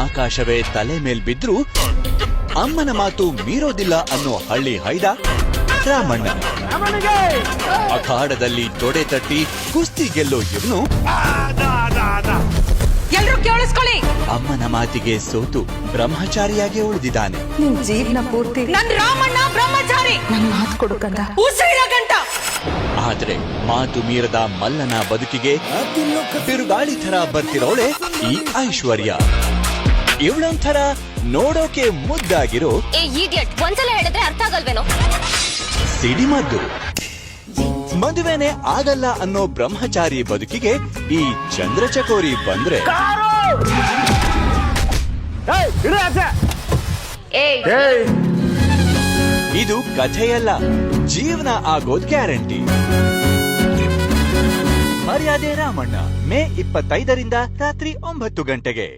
ಆಕಾಶವೇ ತಲೆ ಮೇಲ್ ಬಿದ್ರು ಅಮ್ಮನ ಮಾತು ಮೀರೋದಿಲ್ಲ ಅನ್ನೋ ಹಳ್ಳಿ ಹೈದ ರಾಮಣ್ಣ. ಅಖಾಡದಲ್ಲಿ ತೊಡೆ ತಟ್ಟಿ ಕುಸ್ತಿ ಗೆಲ್ಲೋ ಇವನು ಎಲ್ರು ಕೇಳಿಸ್ಕೊಳ್ಳಿ, ಅಮ್ಮನ ಮಾತಿಗೆ ಸೋತು ಬ್ರಹ್ಮಚಾರಿಯಾಗಿ ಉಳಿದಿದ್ದಾನೆ. ನಿನ್ ಜೀವನ ಪೂರ್ತಿ ನನ್ ರಾಮಣ್ಣ ಬ್ರಹ್ಮಚಾರಿ, ನನ್ ಮಾತು ಕೊಡುಕಂದ ಉಸಿರಿನ ಗಂಟ. ಆದ್ರೆ ಮಾತು ಮೀರದ ಮಲ್ಲನ ಬದುಕಿಗೆ ಬಿರುಗಾಳಿ ಥರ ಬರ್ತಿರೋಳೆ ಈ ಐಶ್ವರ್ಯ. ಇವಳೊಂಥರ ನೋಡೋಕೆ ಮುದ್ದಾಗಿರೋ ಒಂದ್ಸಲ ಹೇಳಿದ್ರೆ ಅರ್ಥ ಆಗಲ್ವೇನೋ. ಸಿಡಿಮದ್ದು. ಮದುವೆನೆ ಆಗಲ್ಲ ಅನ್ನೋ ಬ್ರಹ್ಮಚಾರಿ ಬದುಕಿಗೆ ಈ ಚಂದ್ರಚಕೋರಿ ಬಂದ್ರೆ ಇದು ಕಥೆಯಲ್ಲ, ಜೀವನ ಆಗೋದ್ ಗ್ಯಾರಂಟಿ. ಮರ್ಯಾದೆ ರಾಮಣ್ಣ, ಮೇ 25ರಿಂದ ರಾತ್ರಿ 9 ಗಂಟೆಗೆ.